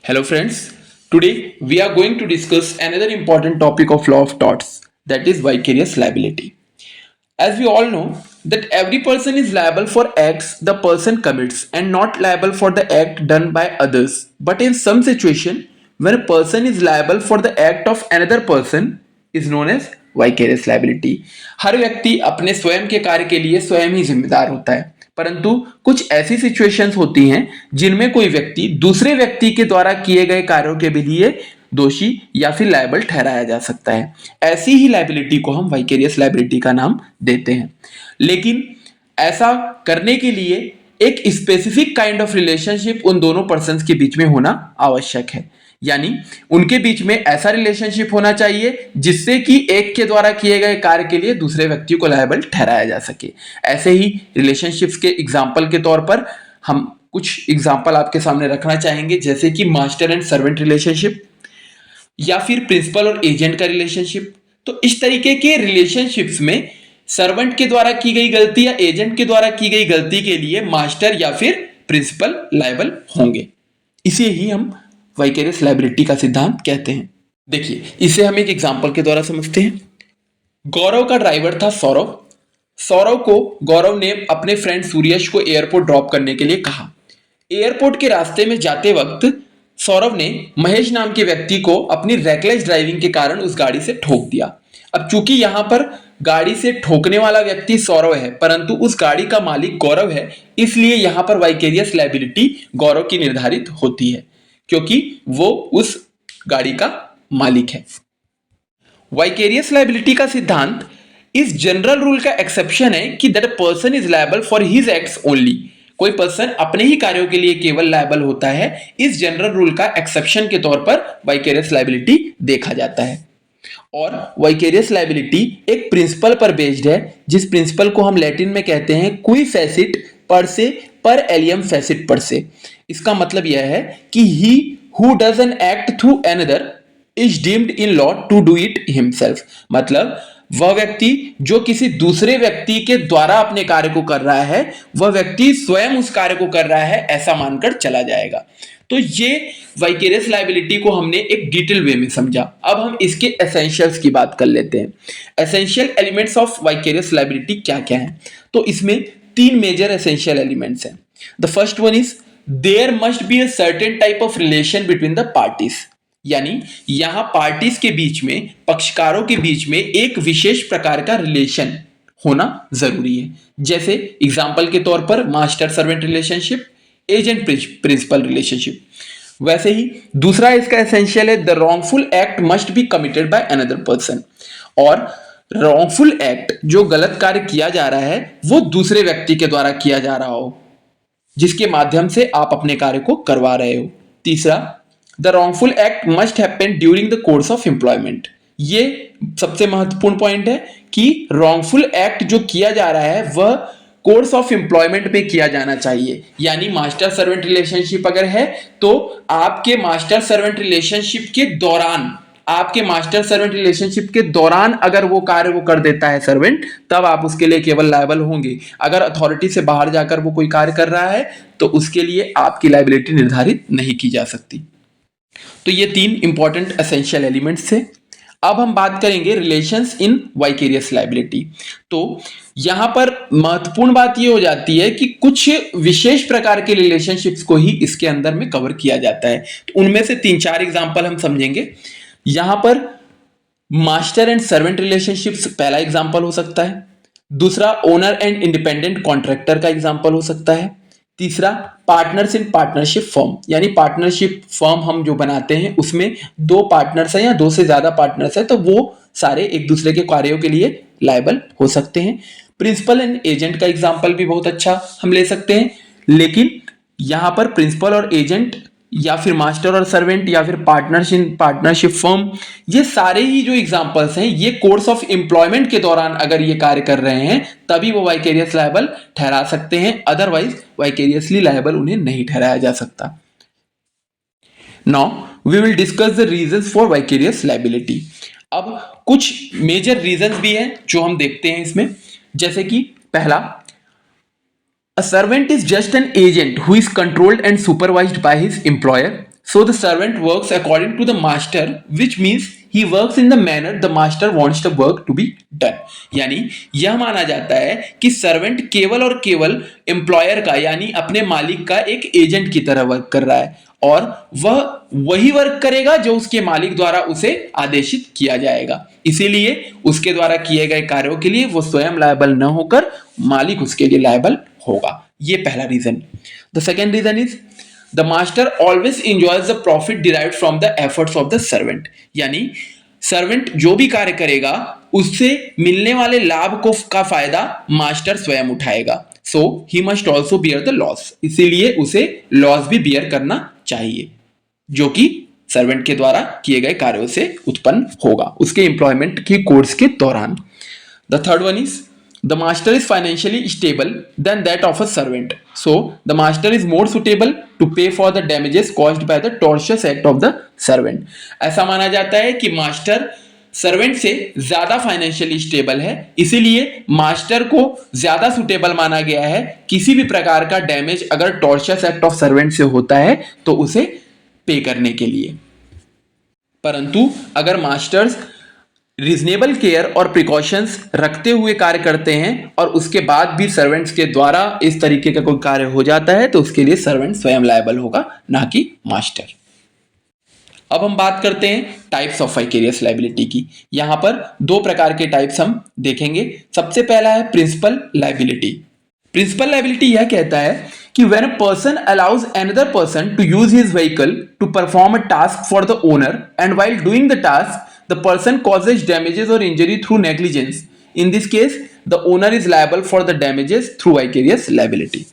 Hello friends, today we are going to discuss another important topic of law of torts, that is vicarious liability. As we all know that every person is liable for acts the person commits and not liable for the act done by others. But in some situation when a person is liable for the act of another person is known as vicarious liability. हर व्यक्ति अपने स्वयं के कार्य के लिए स्वयं ही जिम्मेदार होता है, परंतु कुछ ऐसी सिचुएशंस होती हैं जिनमें कोई व्यक्ति दूसरे व्यक्ति के द्वारा किए गए कार्यों के लिए दोषी या फिर लायबल ठहराया जा सकता है। ऐसी ही लायबिलिटी को हम वाइकेरियस लायबिलिटी का नाम देते हैं। लेकिन ऐसा करने के लिए एक स्पेसिफिक काइंड ऑफ रिलेशनशिप उन दोनों पर्सन्स के बीच में होना आवश्यक है, यानी उनके बीच में ऐसा रिलेशनशिप होना चाहिए जिससे कि एक के द्वारा किए गए कार्य के लिए दूसरे व्यक्ति को लायबल ठहराया जा सके। ऐसे ही रिलेशनशिप्स के एग्जाम्पल के तौर पर हम कुछ एग्जाम्पल आपके सामने रखना चाहेंगे, जैसे कि मास्टर एंड सर्वेंट रिलेशनशिप या फिर प्रिंसिपल और एजेंट का रिलेशनशिप। तो इस तरीके के रिलेशनशिप्स में सर्वेंट के द्वारा की गई गलती या एजेंट के द्वारा की गई गलती के लिए मास्टर या फिर प्रिंसिपल लायबल होंगे। इसे ही हम वाइकेरियस लायबिलिटी का सिद्धांत कहते हैं। देखिए, इसे हम एक एग्जांपल के द्वारा समझते हैं। गौरव का ड्राइवर था सौरव। सौरव को गौरव ने अपने फ्रेंड सूर्यश को एयरपोर्ट ड्रॉप करने के लिए कहा। एयरपोर्ट के रास्ते में जाते वक्त सौरव ने महेश नाम के व्यक्ति को अपनी रेकलेस ड्राइविंग के कारण उस गाड़ी से ठोक दिया। अब चूंकि यहां पर गाड़ी से ठोकने वाला व्यक्ति सौरव है परंतु उस गाड़ी का मालिक गौरव है, इसलिए यहां पर वाइकेरियस लायबिलिटी गौरव की निर्धारित होती है क्योंकि वो उस गाड़ी का मालिक है। वाइकेरियस लायबिलिटी का सिद्धांत इस जनरल रूल का एक्सेप्शन है कि that person is liable for his acts only. कोई पर्सन अपने ही कार्यों के लिए केवल लायबल होता है। इस जनरल रूल का एक्सेप्शन के तौर पर वाइकेरियस लायबिलिटी देखा जाता है। और वाइकेरियस लायबिलिटी एक प्रिंसिपल पर बेस्ड है, जिस प्रिंसिपल को हम लैटिन में कहते हैं क्वी फेसिट पर से पर एलियम फेसिट पर से। इसका मतलब यह है कि he who does an act through another is deemed in law to do it himself. मतलब वह व्यक्ति जो किसी दूसरे व्यक्ति के द्वारा अपने कार्य को कर रहा है, वह व्यक्ति स्वयं उस कार्य को कर रहा है ऐसा मानकर चला जाएगा। तो ये वाइकेरियस लायबिलिटी को हमने एक डिटेल वे में समझा। अब हम इसके एसेंशियल्स की बात कर लेते हैं। Essential elements of vicarious liability क्या क्या हैं? तो इसमें तीन मेजर एसेंशियल एलिमेंट्स हैं। The first one is there must be a certain type of relation between the parties, यानी यहां पार्टीज के बीच में, पक्षकारों के बीच में एक विशेष प्रकार का रिलेशन होना जरूरी है। जैसे एग्जांपल के तौर पर master servant relationship, agent principal relationship. वैसे ही दूसरा इसका एसेंशियल है the wrongful act must be committed by another person. और रॉन्गफुल एक्ट, जो गलत कार्य किया जा रहा है, वो दूसरे व्यक्ति के द्वारा किया जा रहा हो जिसके माध्यम से आप अपने कार्य को करवा रहे हो। तीसरा, the wrongful act must happen during the course of employment. ये सबसे महत्वपूर्ण पॉइंट है कि रॉन्गफुल एक्ट जो किया जा रहा है वह कोर्स ऑफ एम्प्लॉयमेंट में किया जाना चाहिए। यानी मास्टर सर्वेंट रिलेशनशिप अगर है तो आपके मास्टर सर्वेंट रिलेशनशिप के दौरान अगर वो कार्य वो कर देता है सर्वेंट, तब आप उसके लिए केवल लायबल होंगे। अगर अथॉरिटी से बाहर जाकर वो कोई कार्य कर रहा है तो उसके लिए आपकी लायबिलिटी निर्धारित नहीं की जा सकती। तो ये तीन इंपॉर्टेंट एसेंशियल एलिमेंट्स थे। अब हम बात करेंगे रिलेशंस इन वाइकेरियस लायबिलिटी। तो यहां पर महत्वपूर्ण बात यह हो जाती है कि कुछ विशेष प्रकार के रिलेशनशिप्स को ही इसके अंदर में कवर किया जाता है। तो उनमें से तीन चार एग्जांपल हम समझेंगे। यहां पर मास्टर एंड सर्वेंट रिलेशनशिप्स पहला एग्जांपल हो सकता है। दूसरा, ओनर एंड इंडिपेंडेंट कॉन्ट्रैक्टर का एग्जांपल हो सकता है। तीसरा, पार्टनर्स इन पार्टनरशिप फर्म, यानी पार्टनरशिप फर्म हम जो बनाते हैं उसमें दो पार्टनर्स हैं या दो से ज्यादा पार्टनर्स हैं तो वो सारे एक दूसरे के कार्यों के लिए लायबल हो सकते हैं। प्रिंसिपल एंड एजेंट का एग्जांपल भी बहुत अच्छा हम ले सकते हैं। लेकिन यहां पर प्रिंसिपल और एजेंट या फिर मास्टर और सर्वेंट या फिर पार्टनर्स इन पार्टनरशिप फर्म, ये सारे ही जो एग्जांपल्स हैं ये कोर्स ऑफ एम्प्लॉयमेंट के दौरान अगर ये कार्य कर रहे हैं तभी वो वाइकेरियस लायबल ठहरा सकते हैं, अदरवाइज वाइकेरियसली लायबल उन्हें नहीं ठहराया जा सकता। Now we will discuss the reasons for vicarious liability. अब कुछ मेजर रीजंस भी हैं जो हम देखते हैं इसमें, जैसे कि पहला, A servant is just an agent who is controlled and supervised by his employer. So the servant works according to the master, which means he works in the manner the master wants the work to be done. यानी यह माना जाता है कि servant केवल और केवल employer का यानी अपने मालिक का एक एजेंट की तरह वर्क कर रहा है और वह वही वर्क करेगा जो उसके मालिक द्वारा उसे आदेशित किया जाएगा। इसीलिए उसके द्वारा किए गए कार्यों के लिए वो स्वयं लायबल न होकर मालिक उसके लिए लायबल होगा। ये पहला reason. The second reason is the master always enjoys the profit derived from the efforts of the servant. यानी सर्वेंट जो भी कार्य करेगा उससे मिलने वाले लाभ को का फायदा मास्टर स्वयं उठाएगा। So he must also bear the loss. इसीलिए उसे लॉस भी बियर करना चाहिए जो कि सर्वेंट के द्वारा किए गए कार्यों से उत्पन्न होगा उसके एम्प्लॉयमेंट की कोर्स के दौरान। The third one is the master is financially stable than that of a servant, so the master is more suitable to pay for the damages caused by the tortious act of the servant। ऐसा माना जाता है कि master servant से ज्यादा financially stable है, इसीलिए master को ज्यादा सुटेबल माना गया है किसी भी प्रकार का डैमेज अगर टॉर्चस एक्ट ऑफ सर्वेंट से होता है तो उसे पे करने के लिए। परंतु अगर मास्टर्स रीजनेबल केयर और प्रिकॉशंस रखते हुए कार्य करते हैं और उसके बाद भी सर्वेंट्स के द्वारा इस तरीके का कोई कार्य हो जाता है तो उसके लिए सर्वेंट स्वयं लायबल होगा, ना कि मास्टर। अब हम बात करते हैं टाइप्स ऑफ वाइकेरियस लायबिलिटी की। यहां पर दो प्रकार के टाइप्स हम देखेंगे। सबसे पहला है प्रिंसिपल लायबिलिटी। प्रिंसिपल लायबिलिटी यह कहता है कि when a person allows another person to use his vehicle to perform a task for the owner and while doing the task the person causes damages or injury through negligence. In this case, the owner is liable for the damages through vicarious liability.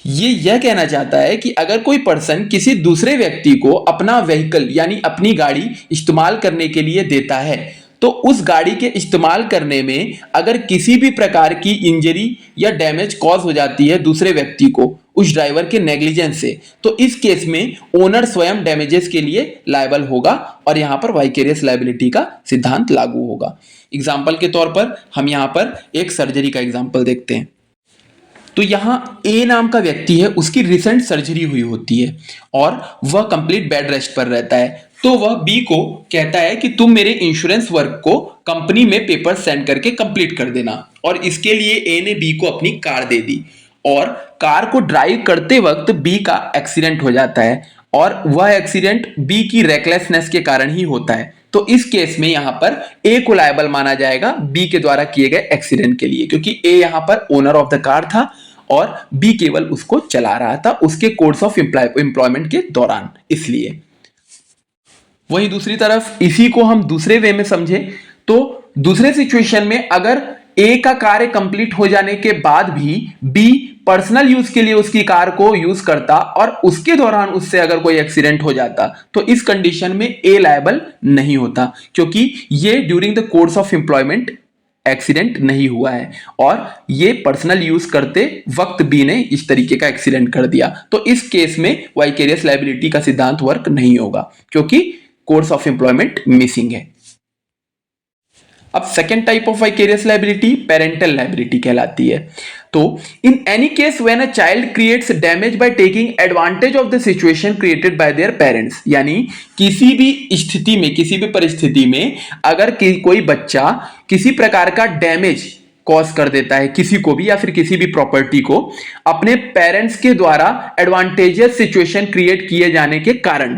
ये यह कहना चाहता है कि अगर कोई person किसी दूसरे व्यक्ति को अपना व्हीकल यानी अपनी गाड़ी इस्तेमाल करने के लिए देता है तो उस गाड़ी के इस्तेमाल करने में अगर किसी भी प्रकार की इंजरी या डैमेज कॉज हो जाती है दूसरे व्यक्ति को उस ड्राइवर के नेग्लिजेंस से, तो इस केस में ओनर स्वयं डैमेजेस के लिए लायबल होगा और यहां पर वाइकेरियस लायबिलिटी का सिद्धांत लागू होगा। एग्जाम्पल के तौर पर हम यहां पर एक सर्जरी का एग्जाम्पल देखते हैं। तो यहां ए नाम का व्यक्ति है, उसकी रिसेंट सर्जरी हुई होती है और वह कंप्लीट बेड रेस्ट पर रहता है। तो वह बी को कहता है कि तुम मेरे इंश्योरेंस वर्क को कंपनी में पेपर सेंड करके कंप्लीट कर देना, और इसके लिए ए ने बी को अपनी कार दे दी और कार को ड्राइव करते वक्त बी का एक्सीडेंट हो जाता है और वह एक्सीडेंट बी की रेकलेसनेस के कारण ही होता है। तो इस केस में यहां पर ए को लायबल माना जाएगा बी के द्वारा किए गए एक्सीडेंट के लिए, क्योंकि ए यहां पर ओनर ऑफ द कार था और बी केवल उसको चला रहा था उसके कोर्स ऑफ एम्प्लॉयमेंट के दौरान, इसलिए। वहीं दूसरी तरफ इसी को हम दूसरे वे में समझे तो दूसरे सिचुएशन में अगर ए का कार्य कंप्लीट हो जाने के बाद भी बी पर्सनल यूज के लिए उसकी कार को यूज करता और उसके दौरान उससे अगर कोई एक्सीडेंट हो जाता तो इस कंडीशन में ए लायबल नहीं होता, क्योंकि ये during the course of employment accident नहीं हुआ है और ये पर्सनल यूज करते वक्त बी ने इस तरीके का एक्सीडेंट कर दिया। तो इस केस में वाइकेरियस लायबिलिटी का सिद्धांत वर्क नहीं होगा क्योंकि कोर्स ऑफ एम्प्लॉयमेंट मिसिंग है। अब second type of vicarious liability parental liability कहलाती है। तो in any case when a child creates damage by taking advantage of the situation created by their parents, यानी किसी भी स्थिति में किसी भी परिस्थिति में अगर कोई बच्चा किसी प्रकार का डैमेज कॉज कर देता है किसी को भी या फिर किसी भी प्रॉपर्टी को अपने पेरेंट्स के द्वारा एडवांटेजियस सिचुएशन क्रिएट किए जाने के कारण,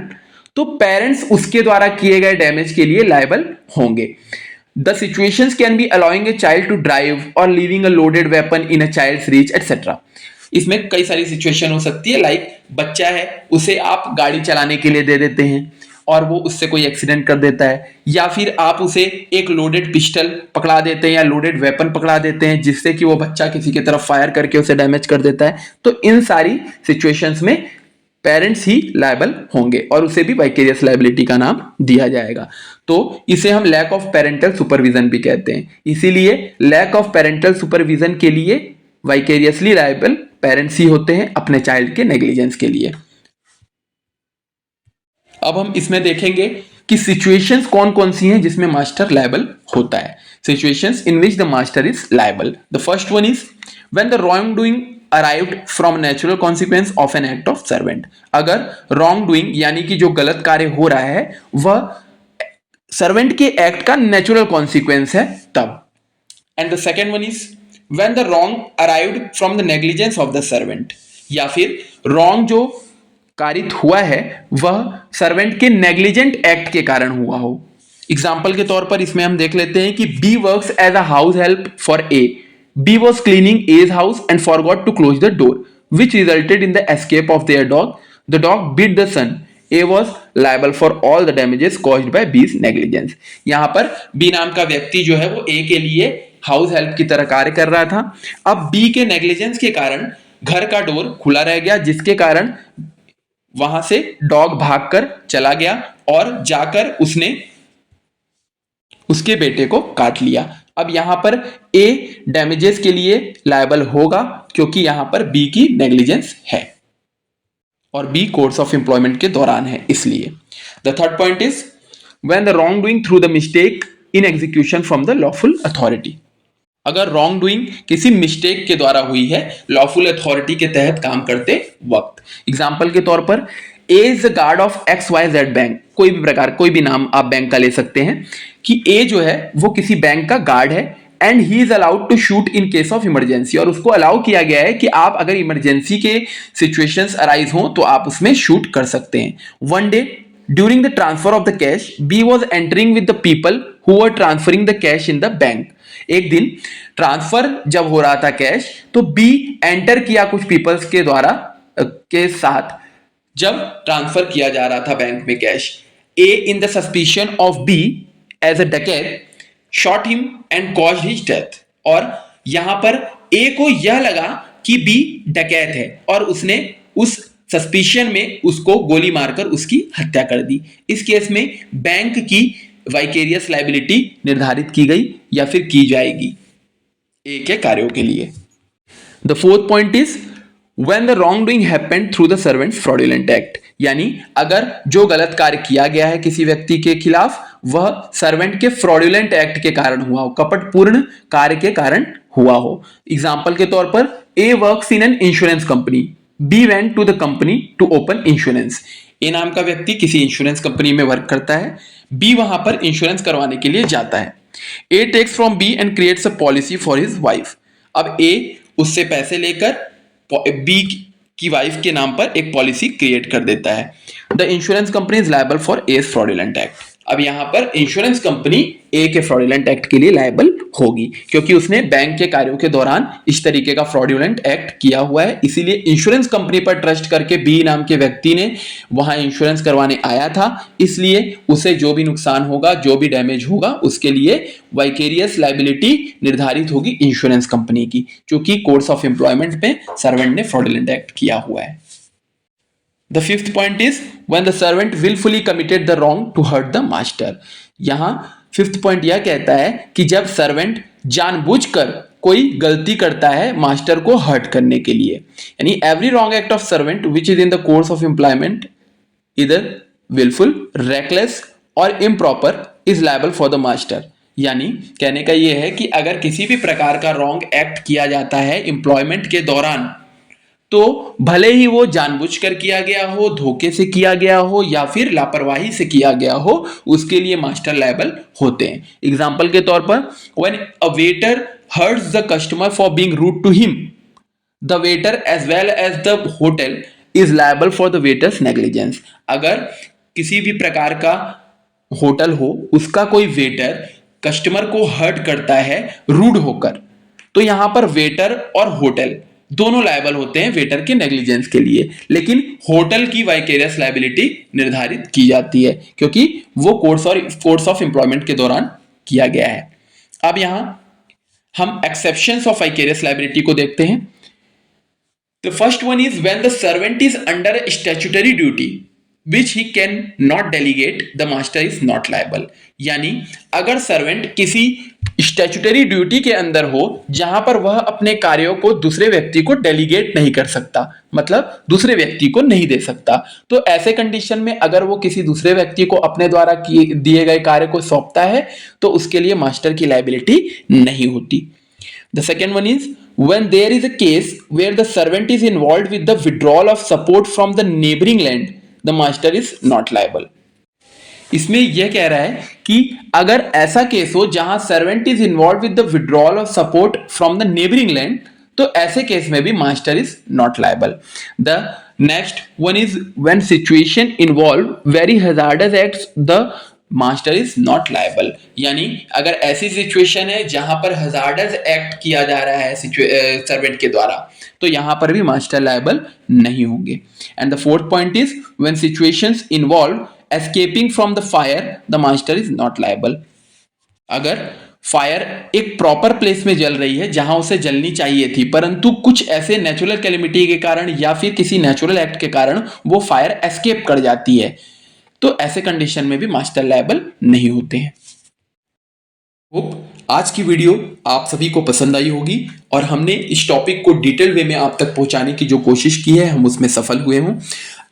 तो पेरेंट्स उसके द्वारा किए गए डैमेज के लिए लायबल होंगे। The situations can be allowing a child to drive or leaving a loaded weapon in a child's reach, etc. इसमें कई सारी सिचुएशन हो सकती है, लाइक बच्चा है उसे आप गाड़ी चलाने के लिए दे देते हैं और वो उससे कोई एक्सीडेंट कर देता है, या फिर आप उसे एक लोडेड पिस्टल पकड़ा देते हैं या लोडेड वेपन पकड़ा देते हैं जिससे कि वो बच्चा किसी की तरफ फायर करके उसे डैमेज कर देता है। तो इन सारी सिचुएशंस में पेरेंट्स ही लायबल होंगे और उसे भी वाइकेरियस लायबिलिटी का नाम दिया जाएगा। तो इसे हम लैक ऑफ पेरेंटल सुपरविजन भी कहते हैं। इसीलिए लैक ऑफ पेरेंटल सुपरविजन के लिए वाइकेरियसली लायबल पेरेंट्स ही होते हैं अपने चाइल्ड के नेग्लिजेंस के लिए। अब हम इसमें देखेंगे कि सिचुएशंस कौन कौन सी हैं जिसमें मास्टर लायबल होता है। Situations in which the master is liable. The first one is when the wrong doing arrived from natural consequence of an act of servant. अगर रॉन्ग डूइंग यानी कि जो गलत कार्य हो रहा है वह सर्वेंट के एक्ट का नेचुरल कॉन्सिक्वेंस है तब। And the second one is when the wrong arrived from the negligence of the servant, या फिर रॉन्ग जो कारित हुआ है वह सर्वेंट के नेग्लिजेंट एक्ट के कारण हुआ हो। एग्जाम्पल के तौर पर इसमें हम देख लेते हैं कि B works as a house help for A. B was cleaning as house and forgot to close the door which resulted in the escape of their dog. The dog bit the son. A was liable for all the damages caused by B's negligence. यहां पर B नाम का व्यक्ति जो है वो ए के लिए हाउस हेल्प की तरह कार्य कर रहा था। अब बी के नेग्लिजेंस के कारण घर का डोर खुला रह गया, जिसके कारण वहां से डॉग भागकर चला गया और जाकर उसने उसके बेटे को काट लिया। अब यहां पर ए डैमेजेस के लिए लायबल होगा क्योंकि यहां पर बी की नेग्लिजेंस है और बी कोर्स ऑफ एम्प्लॉयमेंट के दौरान है, इसलिए। The third point is when the wrong doing through the mistake in execution from the lawful authority. अगर रॉन्ग डूइंग किसी मिस्टेक के द्वारा हुई है लॉफुल अथॉरिटी के तहत काम करते वक्त। एग्जाम्पल के तौर पर A is the guard of X Y Z bank. कोई भी प्रकार, कोई भी नाम आप बैंक का ले सकते हैं कि ए जो है वो किसी बैंक का गार्ड है and he is allowed to shoot in case of emergency. और उसको अलाउ किया गया है कि आप अगर इमरजेंसी के सिचुएशंस अराइज हो तो आप उसमें शूट कर सकते हैं। One day during the transfer of the cash B was entering with the people who were transferring the cash in the bank. एक दिन ट्रांसफर जब हो रहा था कैश तो बी एंटर किया कुछ पीपल्स के द्वारा के साथ जब ट्रांसफर किया जा रहा था बैंक में cash. A in the suspicion of B as a डकैत shot him and caused his death. और यहां पर ए को यह लगा कि बी डकैत है और उसने उस सस्पिशन में उसको गोली मारकर उसकी हत्या कर दी। इस केस में बैंक की वाइकेरियस लायबिलिटी निर्धारित की गई या फिर की जाएगी ए के कार्यों के लिए। The fourth point is when the wrong doing happened through the servant fraudulent act, यानी अगर जो गलत कार्य किया गया है किसी व्यक्ति के खिलाफ वह सर्वेंट के फ्रॉडुलेंट एक्ट के कारण हुआ हो, कपटपूर्ण कार्य के कारण हुआ हो। एग्जाम्पल के तौर पर A works in an insurance company, B went to the company to open insurance. A नाम का व्यक्ति किसी इंश्योरेंस कंपनी में वर्क करता है, बी वहां पर इंश्योरेंस करवाने के लिए जाता है। A takes from B and creates a policy for his wife. अब ए उससे पैसे लेकर बी की वाइफ के नाम पर एक पॉलिसी क्रिएट कर देता है। The insurance company is liable for a fraudulent act. अब यहां पर इंश्योरेंस कंपनी ए के फ्रॉडुलेंट एक्ट के लिए लायबल होगी क्योंकि उसने बैंक के कार्यों के दौरान इस तरीके का फ्रॉडुलेंट एक्ट किया हुआ है। इसीलिए इंश्योरेंस कंपनी पर ट्रस्ट करके बी नाम के व्यक्ति ने वहां इंश्योरेंस करवाने आया था, इसलिए उसे जो भी नुकसान होगा, जो भी डैमेज होगा, उसके लिए वाइकेरियस लायबिलिटी निर्धारित होगी इंश्योरेंस कंपनी की, क्योंकि कोर्स ऑफ एम्प्लॉयमेंट में सर्वेंट ने फ्रॉडुलेंट एक्ट किया हुआ है। The fifth point is when the servant willfully committed the wrong to hurt the master। यहां फिफ्थ पॉइंट यह कहता है कि जब सर्वेंट जानबूझकर कोई गलती करता है मास्टर को हर्ट करने के लिए, यानी every wrong act of servant which is in the course of employment इधर विलफुल, रेकलेस और improper is liable for the master. यानी कहने का यह है कि अगर किसी भी प्रकार का रॉन्ग एक्ट किया जाता है एम्प्लॉयमेंट के दौरान तो भले ही वो जानबूझकर किया गया हो, धोखे से किया गया हो या फिर लापरवाही से किया गया हो, उसके लिए मास्टर लायबल होते हैं। एग्जाम्पल के तौर पर when a waiter hurts the customer for being rude to him, the waiter as well as the hotel is liable for the waiter's negligence. अगर किसी भी प्रकार का होटल हो, उसका कोई वेटर कस्टमर को हर्ट करता है रूड होकर, तो यहां पर वेटर और होटल दोनों लायबल होते हैं वेटर के नेग्लिजेंस के लिए, लेकिन होटल की वाइकेरियस लायबिलिटी निर्धारित की जाती है क्योंकि वो कोर्स ऑफ एम्प्लॉयमेंट के दौरान किया गया है। अब यहां हम एक्सेप्शंस ऑफ वाइकेरियस लायबिलिटी को देखते हैं। The first one is when the servant is under statutory duty which he can not delegate, the master is not liable। यानी अगर सर्वेंट किसी स्टैट्यूटरी ड्यूटी के अंदर हो जहां पर वह अपने कार्यों को दूसरे व्यक्ति को डेलीगेट नहीं कर सकता, मतलब दूसरे व्यक्ति को नहीं दे सकता, तो ऐसे कंडीशन में अगर वो किसी दूसरे व्यक्ति को अपने द्वारा दिए गए कार्य को सौंपता है तो उसके लिए मास्टर की लायबिलिटी नहीं होती। The second one is when there is a case where the servant is involved with the withdrawal of support from the neighboring land, the master is not liable. इसमें यह कह रहा है कि अगर ऐसा केस हो जहां servant is involve with the withdrawal of support from the neighbouring land, तो ऐसे केस में भी master is not liable. The next one is when situation involve very hazardous acts, the master is not liable. यानी अगर ऐसी situation है जहां पर हजार्डस एक्ट किया जा रहा है सर्वेंट के द्वारा, तो यहां पर भी मास्टर लायबल नहीं होंगे. And the fourth point is when situations involve escaping from the fire, the master is not liable. अगर फायर एक प्रॉपर प्लेस में जल रही है जहां उसे जलनी चाहिए थी, परंतु कुछ ऐसे नेचुरल कैलेमिटी के कारण या फिर किसी नेचुरल एक्ट के कारण वो फायर एस्केप कर जाती है, तो ऐसे कंडीशन में भी मास्टर लायबल नहीं होते हैं. होप आज की वीडियो आप सभी को पसंद आई होगी और हमने इस टॉपिक को डिटेल वे में आप तक पहुंचाने की जो कोशिश की है हम उसमें सफल हुए हों.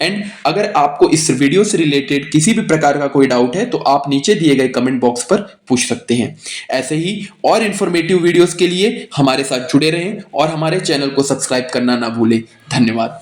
एंड अगर आपको इस वीडियो से रिलेटेड किसी भी प्रकार का कोई डाउट है तो आप नीचे दिए गए कमेंट बॉक्स पर पूछ सकते हैं. ऐसे ही और इंफॉर्मेटिव वीडियोस के लिए हमारे साथ जुड़े रहें और हमारे चैनल को सब्सक्राइब करना ना भूलें. धन्यवाद.